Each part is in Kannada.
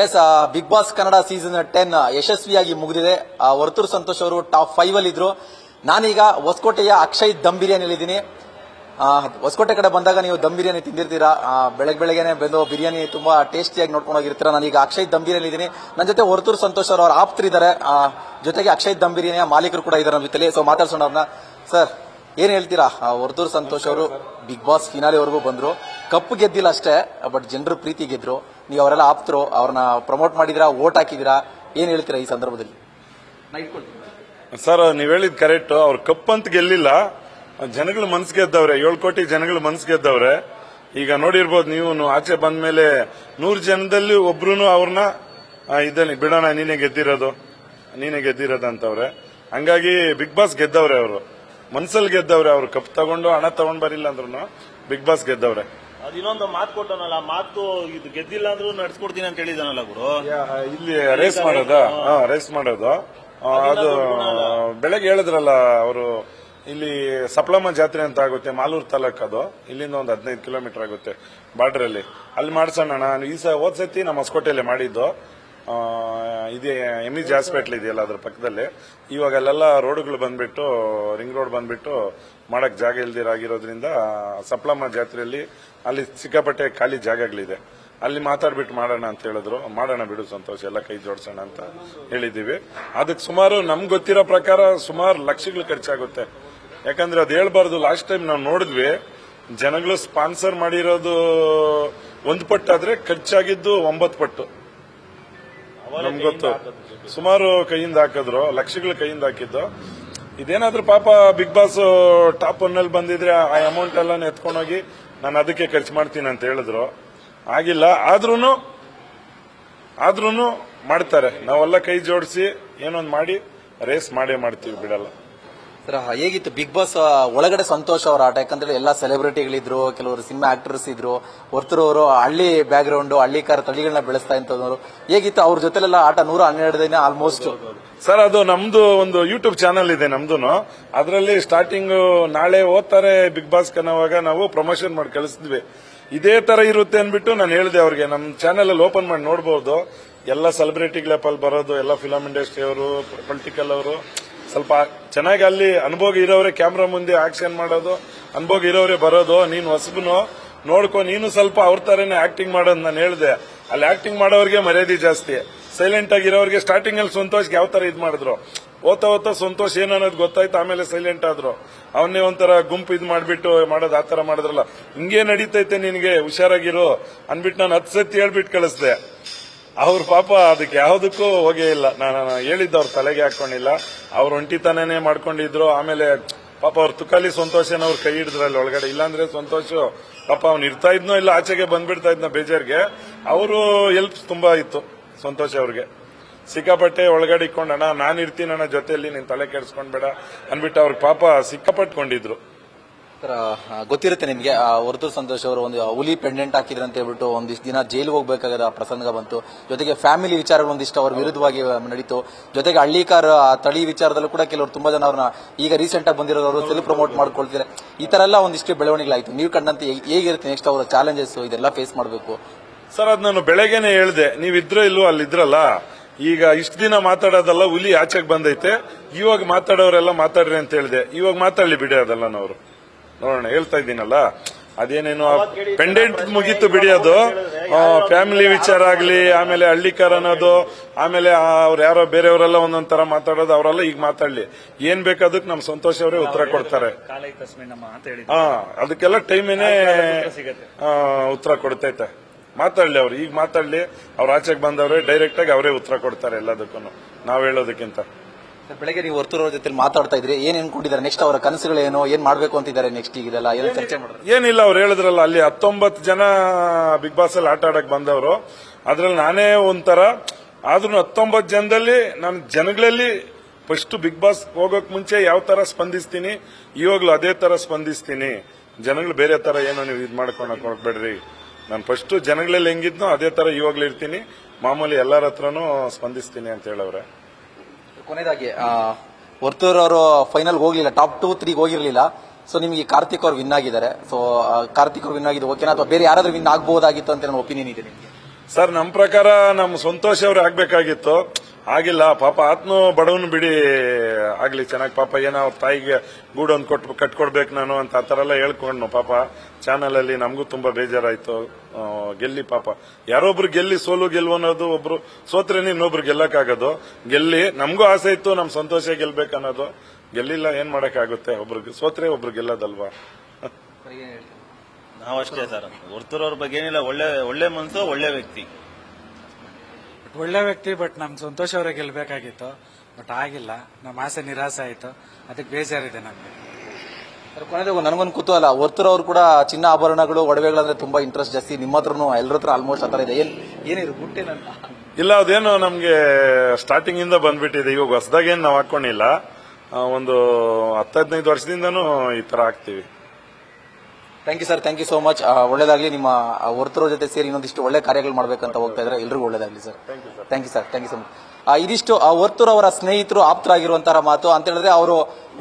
S, Bigg Boss Kannada season 10 ಯಶಸ್ವಿಯಾಗಿ ಮುಗಿದಿದೆ. ವರ್ತೂರ್ ಸಂತೋಷ್ ಅವರು ಟಾಪ್ 5 ಅಲ್ಲಿ ಇದ್ರು. ನಾನೀಗ ಹೊಸಕೋಟೆಯ ಅಕ್ಷಯ್ ದಮ್ ಬಿರಿಯಾನಿಯಲ್ಲಿದ್ದೀನಿ. ಹೊಸಕೋಟೆ ಕಡೆ ಬಂದಾಗ ನೀವು ದಮ್ ಬಿರಿಯಾನಿ ತಿಂದಿರ್ತೀರಾ. ಬೆಳಗ್ಗೆನೆ ಬಂದು ಬಿರಿಯಾನಿ ತುಂಬಾ ಟೇಸ್ಟಿಯಾಗಿ ನೋಡ್ಕೊಂಡು ಹೋಗಿರ್ತೀರಾ. ನಾನೀಗ ಅಕ್ಷಯ್ ದಮ್ ಬಿರಿಯಾನಿ ಇದ್ದೀನಿ. ನನ್ನ ಜೊತೆ ವರ್ತೂರ್ ಸಂತೋಷ್ ಅವರು ಅವ್ರ ಆಪ್ತರಿದ್ದಾರೆ, ಜೊತೆಗೆ ಅಕ್ಷಯ್ ದಮ್ ಬಿರಿಯಾನಿಯ ಮಾಲೀಕರು ಕೂಡ ಇದ್ದಾರೆ ನಮ್ಮ ಜೊತೆಲಿ. ಸೊ ಮಾತಾಡ್ಸೋಣ ಅವ್ರನ್ನ. ಸರ್, ಏನ್ ಹೇಳ್ತೀರಾ? ವರ್ತೂರ್ ಸಂತೋಷ್ ಅವರು ಬಿಗ್ ಬಾಸ್ ಫಿನಾಲೆವರೆಗೂ ಬಂದ್ರು, ಕಪ್ ಗೆದ್ದಿಲ್ಲ ಅಷ್ಟೇ, ಬಟ್ ಜನರ ಪ್ರೀತಿ ಗೆದ್ರು. ನೀವು ಅವರೆಲ್ಲ ಆಪ್ತರು, ಅವ್ರನ್ನ ಪ್ರಮೋಟ್ ಮಾಡಿದಿರಾ, ವೋಟ್ ಹಾಕಿದಿರಾ, ಏನ್ ಹೇಳ್ತೀರಾ ಈ ಸಂದರ್ಭದಲ್ಲಿ? ಸರ್, ನೀವ್ ಹೇಳಿದ್ ಕರೆಕ್ಟ್. ಅವ್ರ ಕಪ್ ಅಂತ ಗೆಲ್ಲಿಲ್ಲ, ಜನಗಳ ಮನ್ಸ್ ಗೆದ್ದವ್ರೆ. 7 ಕೋಟಿ ಜನಗಳ ಮನ್ಸ್ ಗೆದ್ದವ್ರೆ. ಈಗ ನೋಡಿರ್ಬೋದು ನೀವು, ಆಚೆ ಬಂದ ಮೇಲೆ 100 ಜನದಲ್ಲಿ ಒಬ್ರು ಅವ್ರನ್ನ ಇದನ್ನ ಬಿಡೋಣ, ನೀನೇ ಗೆದ್ದಿರೋದು ಅಂತವ್ರೆ. ಹಂಗಾಗಿ ಬಿಗ್ ಬಾಸ್ ಗೆದ್ದವ್ರೆ. ಅವರು ಮನ್ಸಲ್ಲಿ ಗೆದ್ದವ್ರೆ. ಅವ್ರು ಕಪ್ ತಗೊಂಡು ಹಣ ತಗೊಂಡ್ ಬರಿಲ್ಲ ಅಂದ್ರೂ ಬಿಗ್ ಬಾಸ್ ಗೆದ್ದವ್ರೆ. ಅದಿನ್ನೊಂದು ಮಾತು ಕೊಟ್ಟನಲ್ಲ, ಮಾತು ಇದು ಗೆದ್ದಿಲ್ಲ ಅಂದ್ರೂ ನಡ್ಸ್ಕೊಡ್ತೀನಿ ಅಂತ ಹೇಳಿದಾನಲ್ಲ ಗುರು. ಇಲ್ಲಿ ರೇಸ್ ಮಾಡೋದು ಅದು ಬೆಳಗ್ಗೆ ಹೇಳಿದ್ರಲ್ಲ ಅವರು. ಇಲ್ಲಿ ಸಪ್ಲಮ್ಮ ಜಾತ್ರೆ ಅಂತ ಆಗುತ್ತೆ, ಮಾಲೂರು ತಾಲೂಕು. ಅದು ಇಲ್ಲಿಂದ ಒಂದು 15 ಕಿಲೋಮೀಟರ್ ಆಗುತ್ತೆ ಬಾರ್ಡರ್ ಅಲ್ಲಿ. ಅಲ್ಲಿ ಮಾಡ್ಸೋಣ. ನಾನು ಹೋದ್ ಸತಿ ನಮ್ಮ ಹೊಸಕೋಟೆಯಲ್ಲಿ ಮಾಡಿದ್ದು. ಇದೇ ಎಮಿಜ್ ಹಾಸ್ಪಿಟಲ್ ಇದೆಯಲ್ಲ, ಅದ್ರ ಪಕ್ಕದಲ್ಲಿ. ಇವಾಗ ಅಲ್ಲೆಲ್ಲ ರೋಡ್ಗಳು ಬಂದ್ಬಿಟ್ಟು, ರಿಂಗ್ ರೋಡ್ ಬಂದ್ಬಿಟ್ಟು ಮಾಡಕ್ ಜಾಗ ಇಲ್ದಿರಾಗಿರೋದ್ರಿಂದ ಸಪ್ಲಮ್ಮ ಜಾತ್ರೆಯಲ್ಲಿ ಅಲ್ಲಿ ಸಿಕ್ಕಾಪಟ್ಟೆ ಖಾಲಿ ಜಾಗಗಳಿದೆ. ಅಲ್ಲಿ ಮಾತಾಡ್ಬಿಟ್ಟು ಮಾಡೋಣ ಅಂತ ಹೇಳಿದ್ರು. ಮಾಡೋಣ ಬಿಡು ಸಂತೋಷ್, ಎಲ್ಲ ಕೈ ಜೋಡಿಸೋಣ ಅಂತ ಹೇಳಿದೀವಿ. ಅದಕ್ಕೆ ಸುಮಾರು ನಮ್ಗೆ ಗೊತ್ತಿರೋ ಪ್ರಕಾರ ಸುಮಾರು ಲಕ್ಷಗಳು ಖರ್ಚಾಗುತ್ತೆ. ಯಾಕಂದ್ರೆ ಅದು ಹೇಳ್ಬಾರ್ದು. ಲಾಸ್ಟ್ ಟೈಮ್ ನಾವು ನೋಡಿದ್ವಿ, ಜನಗಳು ಸ್ಪಾನ್ಸರ್ ಮಾಡಿರೋದು 1 ಪಟ್ಟು ಆದ್ರೆ ಖರ್ಚಾಗಿದ್ದು 9 ಪಟ್ಟು. ನಮ್ಗೆ ಗೊತ್ತು. ಸುಮಾರು ಕೈಯಿಂದ ಹಾಕಿದ್ರು, ಲಕ್ಷಗಳು ಕೈಯಿಂದ ಹಾಕಿದ್ದು. ಇದೇನಾದ್ರೂ ಪಾಪ ಬಿಗ್ ಬಾಸ್ ಟಾಪ್ 1 ಅಲ್ಲಿ ಬಂದಿದ್ರೆ ಆ ಅಮೌಂಟ್ ಎಲ್ಲ ಎತ್ಕೊಂಡೋಗಿ ನಾನು ಅದಕ್ಕೆ ಖರ್ಚು ಮಾಡ್ತೀನಿ ಅಂತ ಹೇಳಿದ್ರು. ಆಗಿಲ್ಲ. ಆದ್ರೂನು ಮಾಡ್ತಾರೆ. ನಾವೆಲ್ಲ ಕೈ ಜೋಡಿಸಿ ಏನೊಂದು ಮಾಡಿ ರೇಸ್ ಮಾಡೇ ಮಾಡ್ತೀವಿ, ಬಿಡಲ್ಲ. ಸರ್, ಹೇಗಿತ್ತು ಬಿಗ್ ಬಾಸ್ ಒಳಗಡೆ ಸಂತೋಷ್ ಅವರ ಆಟ? ಯಾಕಂದ್ರೆ ಎಲ್ಲ ಸೆಲೆಬ್ರಿಟಿಗಳಿದ್ರು, ಕೆಲವರು ಸಿನಿಮಾ ಆಕ್ಟರ್ಸ್ ಇದ್ರು. ವರ್ತೂರ್ ಅವರು ಹಳ್ಳಿ ಬ್ಯಾಕ್ ಗ್ರೌಂಡ್, ಹಳ್ಳಿಕಾರ ತಳಿಗಳನ್ನ ಬೆಳೆಸ್ತಾ ಇದ್ದವರು. ಹೇಗಿತ್ತು ಅವ್ರ ಜೊತೆಲೆಲ್ಲ ಆಟ? 112 ದಿನ ಆಲ್ಮೋಸ್ಟ್. ಸರ್, ಅದು ನಮ್ದು ಒಂದು ಯೂಟ್ಯೂಬ್ ಚಾನಲ್ ಇದೆ ನಮ್ದು. ಅದರಲ್ಲಿ ಸ್ಟಾರ್ಟಿಂಗ್ ನಾಳೆ ಓದ್ತಾರೆ ಬಿಗ್ ಬಾಸ್ ಕನ್ನವಾಗ ನಾವು ಪ್ರಮೋಷನ್ ಮಾಡಿ ಕಳಿಸಿದ್ವಿ. ಇದೇ ತರ ಇರುತ್ತೆ ಅನ್ಬಿಟ್ಟು ನಾನು ಹೇಳಿದೆ ಅವ್ರಿಗೆ. ನಮ್ಮ ಚಾನೆಲ್ ಅಲ್ಲಿ ಓಪನ್ ಮಾಡಿ ನೋಡಬಹುದು. ಎಲ್ಲ ಸೆಲೆಬ್ರಿಟಿಗಳ ಬರೋದು, ಎಲ್ಲ ಫಿಲಂ ಇಂಡಸ್ಟ್ರಿ ಅವರು, ಪೊಲಿಟಿಕಲ್ ಅವರು, ಸ್ವಲ್ಪ ಚೆನ್ನಾಗಿ ಅಲ್ಲಿ ಅನುಭವ ಇರೋರೆ ಕ್ಯಾಮ್ರಾ ಮುಂದೆ ಆಕ್ಷನ್ ಮಾಡೋದು, ಅನುಭವ ಇರೋರೆ ಬರೋದು. ನೀನು ಹೊಸಬನು ನೋಡ್ಕೊ, ನೀನು ಸ್ವಲ್ಪ ಅವ್ರ ತರನೇ ಆಕ್ಟಿಂಗ್ ಮಾಡೋದು ನಾನು ಹೇಳಿದೆ. ಅಲ್ಲಿ ಆಕ್ಟಿಂಗ್ ಮಾಡೋರಿಗೆ ಮರ್ಯಾದೆ ಜಾಸ್ತಿ. ಸೈಲೆಂಟ್ ಆಗಿರೋರಿಗೆ ಸ್ಟಾರ್ಟಿಂಗ್ ಅಲ್ಲಿ ಸಂತೋಷ್ಗೆ ಯಾವ ತರ ಇದ್ ಮಾಡಿದ್ರು, ಓದ್ತಾ ಸಂತೋಷ್ ಏನನ್ನೋದು ಗೊತ್ತಾಯ್ತು. ಆಮೇಲೆ ಸೈಲೆಂಟ್ ಆದ್ರು. ಅವನ್ನೇ ಒಂಥರ ಗುಂಪು ಇದ್ ಮಾಡ್ಬಿಟ್ಟು ಮಾಡೋದು, ಆತರ ಮಾಡಿದ್ರಲ್ಲ. ಹಿಂಗೇ ನಡೀತೈತೆ, ನಿನ್ಗೆ ಹುಷಾರಾಗಿರು ಅನ್ಬಿಟ್ಟು ನಾನು 10 ಸತಿ ಹೇಳ್ಬಿಟ್ಟು ಕಳಿಸ್ದೆ. ಅವ್ರ ಪಾಪ ಅದಕ್ಕೆ ಯಾವುದಕ್ಕೂ ಹೋಗೇ ಇಲ್ಲ. ನಾನು ಹೇಳಿದ್ದು ಅವ್ರ ತಲೆಗೆ ಹಾಕೊಂಡಿಲ್ಲ. ಅವ್ರ ಒಂಟಿತನೇ ಮಾಡ್ಕೊಂಡಿದ್ರು. ಆಮೇಲೆ ಪಾಪ ಅವ್ರ ತುಕಾಲಿ ಸಂತೋಷನ ಅವ್ರ ಕೈ ಹಿಡಿದ್ರಲ್ಲಿ ಒಳಗಡೆ. ಇಲ್ಲಾಂದ್ರೆ ಸಂತೋಷ್ ಪಾಪ ಅವ್ನು ಇರ್ತಾ ಇದ್ನೋ ಇಲ್ಲ, ಆಚೆಗೆ ಬಂದ್ಬಿಡ್ತಾ ಇದ್ನ ಬೇಜಾರ್ಗೆ. ಅವರು ಹೆಲ್ಪ್ ತುಂಬಾ ಇತ್ತು ಸಂತೋಷ್ ಅವ್ರಿಗೆ. ಸಿಕ್ಕಾಪಟ್ಟೆ ಒಳಗಡೆ ಇಟ್ಕೊಂಡಣ, ನಾನು ಇರ್ತೀನಣ್ಣ ಜೊತೆಯಲ್ಲಿ, ನೀನ್ ತಲೆ ಕೆಡಿಸ್ಕೊಂಡ್ಬೇಡ ಅನ್ಬಿಟ್ಟು ಅವ್ರಿಗೆ ಪಾಪ ಸಿಕ್ಕಾಪಟ್ಕೊಂಡಿದ್ರು. ಗೊತ್ತಿರುತ್ತೆ ನಿಮ್ಗೆ, ವರ್ತೂರ್ ಸಂತೋಷ್ ಅವರು ಒಂದು ಹುಲಿ ಪೆಂಡೆಂಟ್ ಹಾಕಿದ್ರು ಅಂತ ಹೇಳ್ಬಿಟ್ಟು ಒಂದಿಷ್ಟು ದಿನ ಜೈಲಿಗೆ ಹೋಗ್ಬೇಕಾಗದ ಪ್ರಸಂಗ ಬಂತು. ಜೊತೆಗೆ ಫ್ಯಾಮಿಲಿ ವಿಚಾರಗಳು ಒಂದಿಷ್ಟು ಅವ್ರ ವಿರುದ್ಧವಾಗಿ ನಡೀತು. ಜೊತೆಗೆ ಹಳ್ಳಿಕಾರ ತಳಿ ವಿಚಾರದಲ್ಲೂ ಕೂಡ ಕೆಲವರು ತುಂಬಾ ಜನ ಅವ್ರನ್ನ ಈಗ ರೀಸೆಂಟ್ ಆಗಿ ಬಂದಿರೋರು ಸೆಲ್ಫ್ ಪ್ರಮೋಟ್ ಮಾಡ್ಕೊಳ್ತಿದ್ದಾರೆ. ಈ ತರ ಎಲ್ಲ ಒಂದಿಷ್ಟು ಬೆಳವಣಿಗೆಗಳಾಯ್ತು. ನೀವು ಕಂಡಂತೆ ಹೇಗಿರುತ್ತೆ ನೆಕ್ಸ್ಟ್ ಅವರ ಚಾಲೆಂಜಸ್, ಇದೆಲ್ಲ ಫೇಸ್ ಮಾಡಬೇಕು? ಸರ್, ಅದ್ ನಾನು ಬೆಳಗ್ಗೆನೆ ಹೇಳ್ದೆ. ನೀವಿದ್ರೋ ಇಲ್ವೋ ಅಲ್ಲಿದ್ರಲ್ಲ. ಈಗ ಇಷ್ಟು ದಿನ ಮಾತಾಡೋದಲ್ಲ, ಹುಲಿ ಆಚೆಗೆ ಬಂದೈತೆ. ಇವಾಗ ಮಾತಾಡೋರೆಲ್ಲ ಮಾತಾಡ್ರಿ ಅಂತ ಹೇಳಿದೆ. ಇವಾಗ ಮಾತಾಡ್ಲಿ ಬಿಡಿ ಅದೆಲ್ಲ. ನಾವು ನೋಡೋಣ, ಹೇಳ್ತಾ ಇದ್ದೀನಲ್ಲ. ಅದೇನೇನು ಪೆಂಡೆಂಟ್ ಮುಗೀತು ಬಿಡಿ. ಅದು ಫ್ಯಾಮಿಲಿ ವಿಚಾರ ಆಗ್ಲಿ, ಆಮೇಲೆ ಹಳ್ಳಿಕಾರ ಅನ್ನೋದು, ಆಮೇಲೆ ಅವ್ರು ಯಾರೋ ಬೇರೆಯವರೆಲ್ಲ ಒಂದೊಂದ್ ತರ ಮಾತಾಡೋದು, ಅವರೆಲ್ಲ ಈಗ ಮಾತಾಡ್ಲಿ. ಏನ್ ಬೇಕಾದಕ್ಕೆ ನಮ್ ಸಂತೋಷ್ ಅವರೇ ಉತ್ತರ ಕೊಡ್ತಾರೆ. ಅದಕ್ಕೆಲ್ಲ ಟೈಮೇನೆ ಉತ್ತರ ಕೊಡ್ತೈತೆ. ಮಾತಾಡ್ಲಿ ಅವ್ರು, ಈಗ ಮಾತಾಡ್ಲಿ. ಅವ್ರ ಆಚೆಗೆ ಬಂದವ್ರೆ, ಡೈರೆಕ್ಟ್ ಆಗಿ ಅವರೇ ಉತ್ತರ ಕೊಡ್ತಾರೆ ಎಲ್ಲದಕ್ಕೂ, ನಾವ್ ಹೇಳೋದಕ್ಕಿಂತ. ಬೆಳಗ್ಗೆ ನೀವು ವರ್ತೂರ್ ಅವ್ರ ಜೊತೆ ಮಾತಾಡ್ತಾ ಇದ್ರಿ, ಏನ್ ಅನ್ಕೊಂಡಿದ್ದಾರೆ ನೆಕ್ಸ್ಟ್? ಅವರ ಕನಸುಗಳೇನು, ಏನ್ ಮಾಡ್ಬೇಕು ಅಂತಿದ್ದಾರೆ ನೆಕ್ಸ್ಟ್? ಈಗಿದೆಲ್ಲ ಏನು ಚರ್ಚೆ ಮಾಡಿದ್ರು? ಏನಿಲ್ಲ, ಅವ್ರು ಹೇಳಿದ್ರಲ್ಲ, ಅಲ್ಲಿ 19 ಜನ ಬಿಗ್ ಬಾಸ್ ಅಲ್ಲಿ ಆಟ ಆಡಕ್ ಬಂದವರು. ಅದ್ರಲ್ಲಿ ನಾನೇ ಒಂಥರ. ಆದ್ರೂ 19 ಜನದಲ್ಲಿ ನಾನು ಜನಗಳಲ್ಲಿ ಫಸ್ಟ್ ಬಿಗ್ ಬಾಸ್ ಹೋಗೋಕ್ ಮುಂಚೆ ಯಾವ ತರ ಸ್ಪಂದಿಸ್ತೀನಿ, ಇವಾಗ್ಲೂ ಅದೇ ತರ ಸ್ಪಂದಿಸ್ತೀನಿ. ಜನಗಳು ಬೇರೆ ತರ ಏನೋ ನೀವು ಇದ್ ಮಾಡ್ಕೊಳಕ್ ಹೋಗ್ಬೇಡ್ರಿ. ನಾನು ಫಸ್ಟ್ ಜನಗಳಲ್ಲಿ ಹೆಂಗಿದ್ನೋ ಅದೇ ತರ ಇವಾಗ್ಲೂ ಇರ್ತೀನಿ. ಮಾಮೂಲಿ ಎಲ್ಲರ ಹತ್ರನೂ ಸ್ಪಂದಿಸ್ತೀನಿ ಅಂತ ಹೇಳವ್ರೆ. ಕೊನೆಯದಾಗಿ, ವರ್ತೂರ್ ಅವರು ಫೈನಲ್ ಹೋಗ್ಲಿಲ್ಲ, ಟಾಪ್ 2-3 ಹೋಗಿರ್ಲಿಲ್ಲ. ಸೊ ನಿಮ್ಗೆ ಕಾರ್ತಿಕ್ ಅವ್ರು ವಿನ್ ಆಗಿದ್ದಾರೆ. ಸೊ ಕಾರ್ತಿಕ್ ಅವ್ರು ವಿನ್ ಆಗಿದ್ದು ಓಕೆನಾ, ಅಥವಾ ಬೇರೆ ಯಾರಾದ್ರೂ ವಿನ್ ಆಗಬಹುದಾಗಿತ್ತು ಅಂತ ನನ್ನ ಒಪಿನಿಯನ್ ಇದೆ ನಿಮಗೆ? ಸರ್ ನಮ್ಮ ಪ್ರಕಾರ ನಮ್ಮ ಸಂತೋಷ್ ಅವ್ರು ಆಗ್ಬೇಕಾಗಿತ್ತು, ಆಗಿಲ್ಲ. ಪಾಪ ಆತ್ನು ಬಡವನು ಬಿಡಿ ಆಗ್ಲಿ ಚೆನ್ನಾಗಿ. ಪಾಪ ಏನೋ ಅವ್ರ ತಾಯಿಗೆ ಗೂಡೊಂದು ಕಟ್ಕೊಡ್ಬೇಕು ನಾನು ಅಂತ ಆ ತರ ಎಲ್ಲ ಹೇಳ್ಕೊಂಡು ಪಾಪ ಚಾನಲ್ ಅಲ್ಲಿ ನಮಗೂ ತುಂಬಾ ಬೇಜಾರಾಯ್ತು. ಗೆಲ್ಲಿ ಪಾಪ ಯಾರೊಬ್ರು ಗೆಲ್ಲಿ, ಸೋಲು ಗೆಲ್ವು ಅನ್ನೋದು, ಒಬ್ರು ಸೋತ್ರೇನೆ ಇನ್ನೊಬ್ರು ಗೆಲ್ಲಕ್ಕಾಗೋದು. ಗೆಲ್ಲಿ ನಮಗೂ ಆಸೆ ಇತ್ತು ನಮ್ಮ ಸಂತೋಷ ಗೆಲ್ಬೇಕನ್ನೋದು, ಗೆಲ್ಲಿಲ್ಲ, ಏನ್ ಮಾಡಕ್ಕಾಗುತ್ತೆ. ಒಬ್ರಿಗೆ ಸೋತ್ರೆ ಒಬ್ರು ಗೆಲ್ಲೋದಲ್ವಾ. ನಾವಷ್ಟೇ ಸರ್, ಹೊರ್ತೂರವ್ರ ಬಗ್ಗೆ ಏನಿಲ್ಲ, ಒಳ್ಳೆ ಮನ್ಸು, ಒಳ್ಳೆ ವ್ಯಕ್ತಿ. ಒಳ್ಳೆ ವ್ಯಕ್ತಿ, ಬಟ್ ನಮ್ ಸಂತೋಷ್ ಅವರೇ ಗೆಲ್ಬೇಕಾಗಿತ್ತು, ಬಟ್ ಆಗಿಲ್ಲ. ನಮ್ಮ ಆಸೆ ನಿರಾಸೆ ಆಯ್ತು, ಅದಕ್ಕೆ ಬೇಜಾರಿದೆ ನಮ್ಗೆ. ಕೊನೆಗೂ ನನಗೊಂದು ಕುತೂಹಲ, ವರ್ತೂರ್ ಅವರು ಕೂಡ ಚಿನ್ನ ಆಭರಣಗಳು ಒಡವೆಗಳಂದ್ರೆ ತುಂಬಾ ಇಂಟ್ರೆಸ್ಟ್ ಜಾಸ್ತಿ. ನಿಮ್ಮ ಹತ್ರನು ಎಲ್ಲರ ಹತ್ರ ಆಲ್ಮೋಸ್ಟ್ ಆ ತರ ಇದೆ. ಏನಿರು ಗುಟ್ಟೇನಂತ? ಇಲ್ಲ, ಅದೇನೋ ನಮ್ಗೆ ಸ್ಟಾರ್ಟಿಂಗ್ ಇಂದ ಬಂದ್ಬಿಟ್ಟಿದೆ. ಇವಾಗ ಹೊಸದಾಗೇನು ನಾವು ಹಾಕೊಂಡಿಲ್ಲ, ಒಂದು 10-15 ವರ್ಷದಿಂದನೂ ಈ ತರ ಹಾಕ್ತಿವಿ. Thank you sir, thank you so much. ಒಳ್ಳೇದಾಗ್ಲಿ. ನಿಮ್ಮ ವರ್ತೂರ್ ಜೊತೆ ಸೇರಿ ಇನ್ನೊಂದಿಷ್ಟು ಒಳ್ಳೆ ಕಾರ್ಯಗಳು ಮಾಡ್ಬೇಕಂತ ಹೋಗ್ತಾ ಇದ್ರೆ ಎಲ್ರಿಗೂ ಒಳ್ಳೇದಾಗ್ಲಿ sir. Thank you sir, thank you so much. ಇದಿಷ್ಟು ವರ್ತೂರ್ ಅವರ ಸ್ನೇಹಿತರು, ಆಪ್ತರಾಗಿರುವಂತಹ ಮಾತು. ಅಂತ ಹೇಳಿದ್ರೆ ಅವರು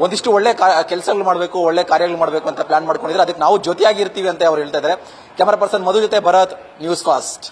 ಒಂದಿಷ್ಟು ಒಳ್ಳೆ ಕೆಲಸಗಳು ಮಾಡಬೇಕು, ಒಳ್ಳೆ ಕಾರ್ಯಗಳು ಮಾಡಬೇಕು ಅಂತ ಪ್ಲಾನ್ ಮಾಡ್ಕೊಂಡಿದ್ರೆ ಅದಕ್ಕೆ ನಾವು ಜೊತೆಯಾಗಿರ್ತೀವಿ ಅಂತ ಅವ್ರು ಹೇಳ್ತಾ ಇದ್ದಾರೆ. ಕ್ಯಾಮರಾ ಪರ್ಸನ್ ಮಧು ಜೊತೆ ಭರತ್, ನ್ಯೂಸ್ ಫಾಸ್ಟ್.